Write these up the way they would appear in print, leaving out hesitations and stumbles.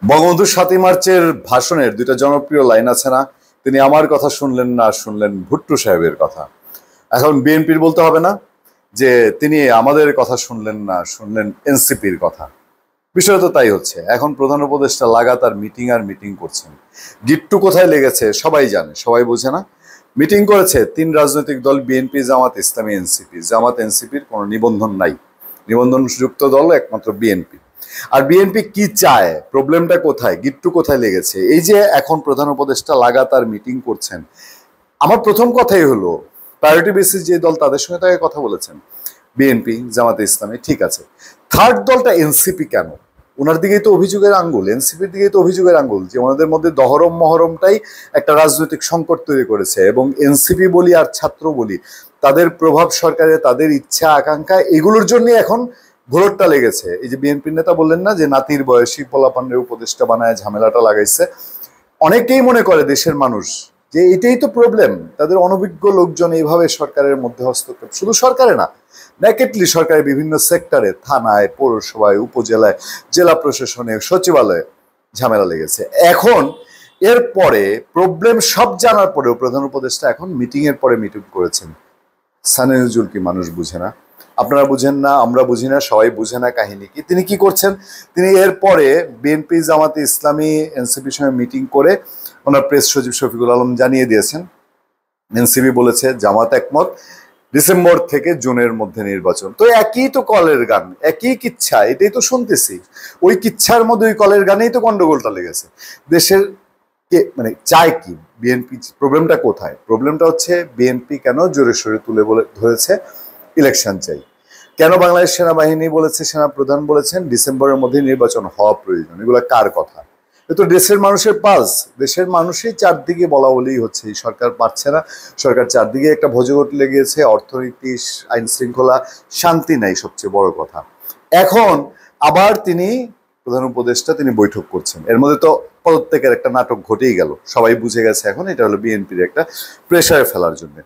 বঙ্গবন্ধু ৭ই মার্চের ভাষণের দুইটা জনপ্রিয় লাইন আছে না? তিনি আমার কথা শুনলেন না, শুনলেন ভুট্টো সাহেবের কথা। এখন বিএনপির বলতে হবে না যে তিনি আমাদের কথা শুনলেন না, শুনলেন এনসিপির কথা। বিষয় তো তাই হচ্ছে। এখন প্রধান উপদেষ্টা লাগাতার মিটিং আর মিটিং করছেন। গিট্টু কোথায় লেগেছে সবাই জানে, সবাই বোঝে না। মিটিং করেছে তিন রাজনৈতিক দল, বিএনপি, জামাত ইসলামী, এনসিপি। জামাত এনসিপির কোনো নিবন্ধন নাই, নিবন্ধনযুক্ত দল একমাত্র বিএনপি। আর বিএনপি কি চায়, প্রবলেমটা কোথায়, গিট্টু কোথায় লেগেছে? এই যে এখন প্রধান উপদেষ্টা লাগাতার মিটিং করছেন, আমার প্রথম কথাই হলো প্রায়োরিটি বেসিস যে দল তাদের সঙ্গে তাকে কথা বলেছেন, বিএনপি, জামাতে ইসলামী, ঠিক আছে। থার্ড দলটা এনসিপি কেন? ওনার দিকেই তো অভিযোগের আঙ্গুল, এনসিপির দিকেই তো অভিযোগের আঙ্গুল, যে ওনাদের মধ্যে দহরম মহরমটাই একটা রাজনৈতিক সংকট তৈরি করেছে। এবং এনসিপি বলি আর ছাত্র বলি, তাদের প্রভাব সরকারে, তাদের ইচ্ছা আকাঙ্ক্ষা, এগুলোর জন্য এখন ঘোরটা লেগেছে। এই যে বিএনপির নেতা বললেন না যে নাতির বয়সী পোলাপানের উপদেষ্টা বানায় ঝামেলাটা লাগাইছে, অনেকেই মনে করে দেশের মানুষ যে এটাই তো প্রবলেম, তাদের অনভিজ্ঞ লোকজন এইভাবে সরকারের মধ্যে হস্তক্ষেপ, শুধু সরকারে না, ন্যাকেটলি সরকারের বিভিন্ন সেক্টরে, থানায়, পৌরসভায়, উপজেলায়, জেলা প্রশাসনে, সচিবালয়ে ঝামেলা লেগেছে। এখন এরপরে প্রবলেম সব জানার পরেও প্রধান উপদেষ্টা এখন মিটিং এর পরে মিটিং করেছেন। সানে নজরুল কি মানুষ বুঝে না? আপনারা বুঝেন না, আমরা বুঝি না, সবাই বুঝে না কাহিনী কি। তিনি কি করছেন, তিনি এরপরে বিএনপি, জামাতে ইসলামী, এনসিপির সঙ্গে মিটিং করে ওনার প্রেস সচিব শফিকুল আলম জানিয়ে দিয়েছেন, এনসিপি বলেছে, জামাত একমত, ডিসেম্বর থেকে জুনের মধ্যে নির্বাচন। তো একই তো কলের গান, একই কিচ্ছা, এটাই তো শুনতেছি। ওই কিচ্ছার মধ্যে ওই কলের গানেই তো গন্ডগোলটা লেগেছে। দেশের কে মানে চায় কি বিএনপি? প্রবলেমটা কোথায়? প্রবলেমটা হচ্ছে বিএনপি কেন জোরে সোরে তুলে বলে ধরেছে ইলেকশন চাই, কেন বাংলাদেশ সেনাবাহিনী বলেছে, সেনা প্রধান বলেছেন ডিসেম্বরের মধ্যে নির্বাচন হওয়া প্রয়োজন। এগুলো কার কথা? এ তো দেশের মানুষের পালস, দেশের মানুষই চারদিকে বলা বলেই হচ্ছে এই সরকার পারছে না, সরকার চারদিকে একটা ভোজগট লেগেছে, অর্থনীতি, আইন শৃঙ্খলা, শান্তি নাই, সবচেয়ে বড় কথা। এখন আবার তিনি প্রধান উপদেষ্টা তিনি বৈঠক করছেন, এর মধ্যে তো পদত্যাগের একটা নাটক ঘটেই গেল, সবাই বুঝে গেছে এখন এটা হলো বিএনপির একটা প্রেসারে ফেলার জন্য।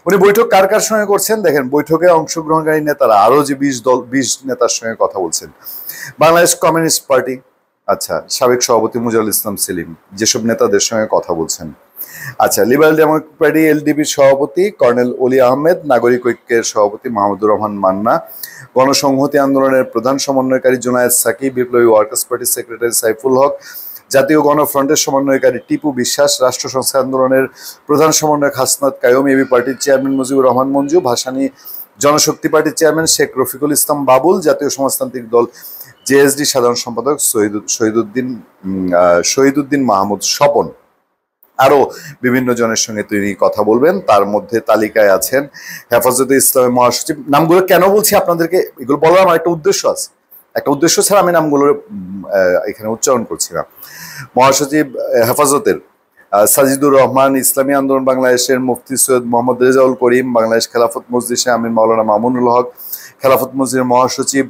উনি বৈঠক কার কার সঙ্গে করছেন দেখেন, বৈঠকে অংশগ্রহণকারী নেতারা আরো যে 20 নেতার সঙ্গে কথা বলছেন। বাংলাদেশ কমিউনিস্ট পার্টি, আচ্ছা, সাবেক সভাপতি মুজাহিদুল ইসলাম সেলিম, যেসব নেতাদের সঙ্গে কথা বলছেন। আচ্ছা, লিবারেল ডেমোক্রেটিক পার্টি এলডিপির সভাপতি কর্নেল অলি আহমেদ, নাগরিক ঐক্যের সভাপতি মাহমুদুর রহমান মান্না, গণসংহতি আন্দোলনের প্রধান সমন্বয়কারী জুনায়েদ সাকি, বিপ্লবী ওয়ার্কার্স পার্টির সেক্রেটারি সাইফুল হক, জাতীয় গণফ্রন্টের সমন্বয়কারী টিপু বিশ্বাস, রাষ্ট্র সংস্কার আন্দোলনের প্রধান সমন্বয়ক হাসনাত কায়ুম, এবি পার্টির চেয়ারম্যান মুজিবুর রহমান মঞ্জু, ভাসানী জনশক্তি পার্টির চেয়ারম্যান শেখ রফিকুল ইসলাম বাবুল, জাতীয় সমাজতান্ত্রিক দল জেএসডি সাধারণ সম্পাদক শহীদুদ্দিন মাহমুদ স্বপন, আরো বিভিন্ন জনের সঙ্গে তিনি কথা বলবেন। তার মধ্যে তালিকায় আছেন হেফাজতে ইসলামের মহাসচিব। নামগুলো কেন বলছি আপনাদেরকে, এগুলো বলার আমার একটা উদ্দেশ্য আছে, একটা উদ্দেশ্য ছাড়া আমি নামগুলো এখানে উচ্চারণ করছি না। মহাসচিব হেফাজতের সাজিদুর রহমান, ইসলামী আন্দোলন বাংলাদেশের মুফতি সৈয়দ মোহাম্মদ রেজাউল করিম, বাংলাদেশ খেলাফত মজলিসে আমির মাওলানা মামুনুল হক, খেলাফত মজলিসের মহাসচিব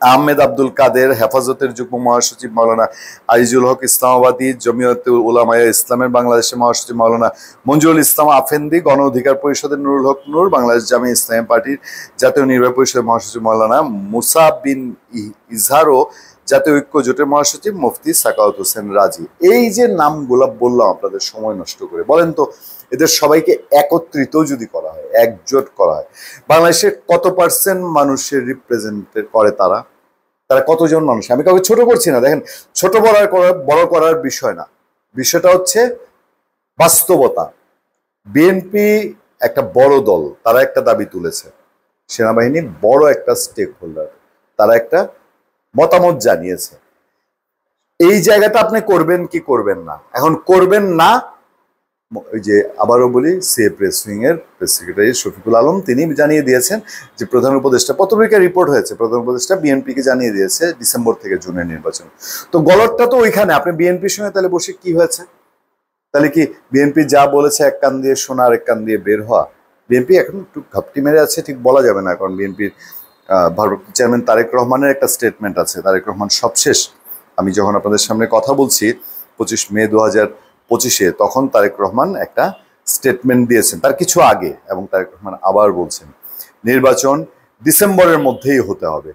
আহমেদ আব্দুল কাদের, হেফাজতের যুগ্ম মহাসচিব মাওলানা আইজুল হক ইসলামাবাদী, জমিয়তে উলামায়ে ইসলামের বাংলাদেশের মহাসচিব মাওলানা মঞ্জুরুল ইসলাম আফেন্দি, গণ অধিকার পরিষদের নুরুল হক নূর, বাংলাদেশ জামি ইসলামী পার্টির জাতীয় নির্বাহী পরিষদের মহাসচিব মাওলানা মুসা বিন ইজহার ও জাতীয় ঐক্য জোটের মহাসচিব মুফতি সাকাওয়াত হোসেন রাজি। এই যে নামগুলো বললাম আপনাদের সময় নষ্ট করে, বলেন তো এদের সবাইকে একত্রিত যদি করা হয়, একজোট করা হয়, বাংলাদেশের কত পার্সেন্ট মানুষের রিপ্রেজেন্ট করে তারা? তারা কতজন মানুষ? আমি কাউকে ছোট করছি না, দেখেন, ছোট বড় করার বিষয় না, বিষয়টা হচ্ছে বাস্তবতা। বিএনপি একটা বড় দল, তারা একটা দাবি তুলেছে, সেনাবাহিনী বড় একটা স্টেক হোল্ডার, তারা একটা মতামত জানিয়েছে। এই জায়গাটা আপনি করবেন কি করবেন না? এখন করবেন না, ওই যে আবারও বলি, সে প্রেস উইং এর প্রেস সেক্রেটারি শফিকুল আলম তিনি জানিয়ে দিয়েছেন যে প্রধান উপদেষ্টা, পত্রিকায় রিপোর্ট হয়েছে, প্রধান উপদেষ্টা বিএনপিকে জানিয়ে দিয়েছে ডিসেম্বর থেকে জুনের নির্বাচন। তো গলতটা তো ওইখানে। আপনি বিএনপির সঙ্গে তাহলে বসে কি হয়েছে? তাহলে কি বিএনপি যা বলেছে এক কান দিয়ে শোনা আর এক কান দিয়ে বের হওয়া? বিএনপি এখন একটু ঘাপটি মেরে আছে, ঠিক বলা যাবে না, কারণ বিএনপির ভারপ্রাপ্ত চেয়ারম্যান তারেক রহমানের একটা স্টেটমেন্ট আছে। তারেক রহমান সবশেষ, আমি যখন আপনাদের সামনে কথা বলছি 25 মে 2025, তখন তারেক রহমান একটা স্টেটমেন্ট দিয়েছেন তার কিছু আগে, এবং তারেক রহমান আবার বলছেন নির্বাচন ডিসেম্বরের মধ্যেই হতে হবে।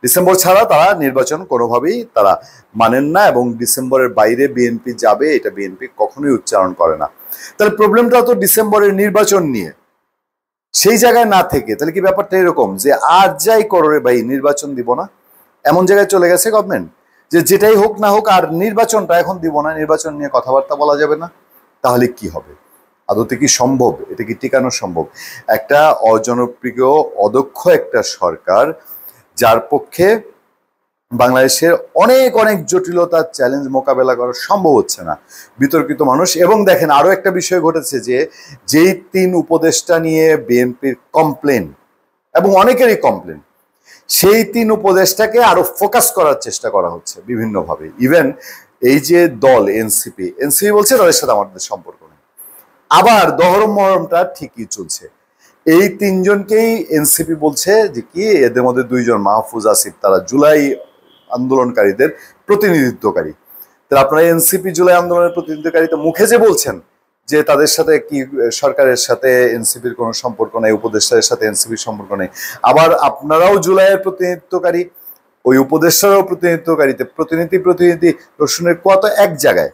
ডিসেম্বর ছাড়া তারা নির্বাচন কোনোভাবেই তারা মানেন না, এবং ডিসেম্বরের বাইরে বিএনপি যাবে এটা বিএনপি কখনোই উচ্চারণ করে না। তাহলে প্রবলেমটা তো ডিসেম্বরের নির্বাচন নিয়ে, সেই জায়গায় না থেকে তাহলে কি ব্যাপারটা এরকম যে আর যাই করো রে ভাই নির্বাচন দিব না, এমন জায়গায় চলে গেছে গভর্নমেন্ট যে যেটাই হোক না হোক আর নির্বাচনটা এখন দিব না, নির্বাচন নিয়ে কথাবার্তা বলা যাবে না। তাহলে কি হবে? আদতে কি সম্ভব? এটা কি টিকানো সম্ভব? একটা অজনপ্রিয় অদক্ষ একটা সরকার, যার পক্ষে বাংলাদেশের অনেক অনেক জটিলতার চ্যালেঞ্জ মোকাবেলা করা সম্ভব হচ্ছে না, বিতর্কিত মানুষ। এবং দেখেন আরো একটা বিষয় ঘটেছে যে যেই 3 উপদেষ্টা নিয়ে বিএনপির কমপ্লেন এবং অনেকেরই কমপ্লেন, সেই 3 উপদেষ্টাকে আরো ফোকাস করার চেষ্টা করা হচ্ছে বিভিন্নভাবে। ইভেন এই যে দল এনসিপি বলছে তাদের সাথে আমাদের সম্পর্ক নেই, আবার দহরম মহরমটা ঠিকই চলছে। এই 3 জনকেই এনসিপি বলছে যে কি এদের মধ্যে 2 জন মাহফুজ আসিফ তারা জুলাই আন্দোলনকারীদের প্রতিনিধিত্বকারী। তাহলে আপনারা এনসিপি জুলাই আন্দোলনের প্রতিনিধিত্বকারী তো মুখে যে বলছেন যে তাদের সাথে কি সরকারের সাথে এনসিপির কোনো সম্পর্ক নেই, উপদেষ্টাদের সাথে এনসিপির সম্পর্ক নেই, আবার আপনারাও জুলাইয়ের প্রতিনিধিত্বকারী, ওই উপদেষ্টারাও প্রতিনিধিত্বকারীতে প্রতিনিধি রসুনের কোয়া তো এক জায়গায়।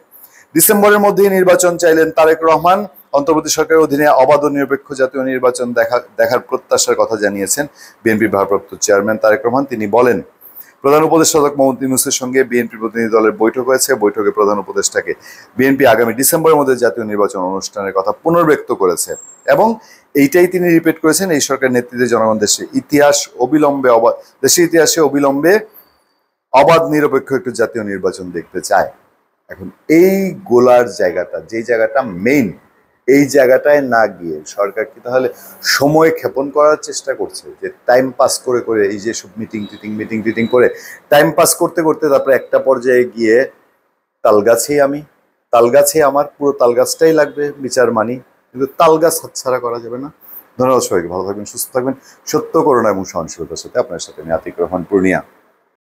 ডিসেম্বরের মধ্যেই নির্বাচন চাইলেন তারেক রহমান। অন্তর্বর্তী সরকারের অধীনে অবাধ ও নিরপেক্ষ জাতীয় নির্বাচন দেখার প্রত্যাশার কথা জানিয়েছেন বিএনপি ভারপ্রাপ্ত চেয়ারম্যান তারেক রহমান। তিনি বলেন, প্রধান উপদেষ্টা মোহাম্মদ ইউনূসের সঙ্গে বিএনপি প্রতিনিধি দলের বৈঠক হয়েছে। বৈঠকে প্রধান উপদেষ্টাকে বিএনপি আগামী ডিসেম্বরের মধ্যে জাতীয় নির্বাচন অনুষ্ঠানের কথা পুনর্ব্যক্ত করেছে, এবং এইটাই তিনি রিপিট করেছেন এই সরকারের নেতৃত্বে জনগণ দেশের ইতিহাসে অবিলম্বে অবাধ নিরপেক্ষ একটু জাতীয় নির্বাচন দেখতে চায়। এখন এই গোলার জায়গাটা, যেই জায়গাটা মেইন, এই জায়গাটায় না গিয়ে সরকার কি তাহলে সময় ক্ষেপণ করার চেষ্টা করছে, যে টাইম পাস করে করে এই যে সব মিটিং টিটিং করে টাইম পাস করতে করতে তারপরে একটা পর্যায়ে গিয়ে তালগাছে আমার পুরো তালগাছটাই লাগবে বিচার মানি, কিন্তু তালগাছ হাতছাড়া করা যাবে না। ধন্যবাদ সবাইকে, ভালো থাকবেন, সুস্থ থাকবেন, সত্য করুণা এবং সহনশীলতার সাথে আপনার সাথে আমি আতিক রহমান পূর্ণিয়া।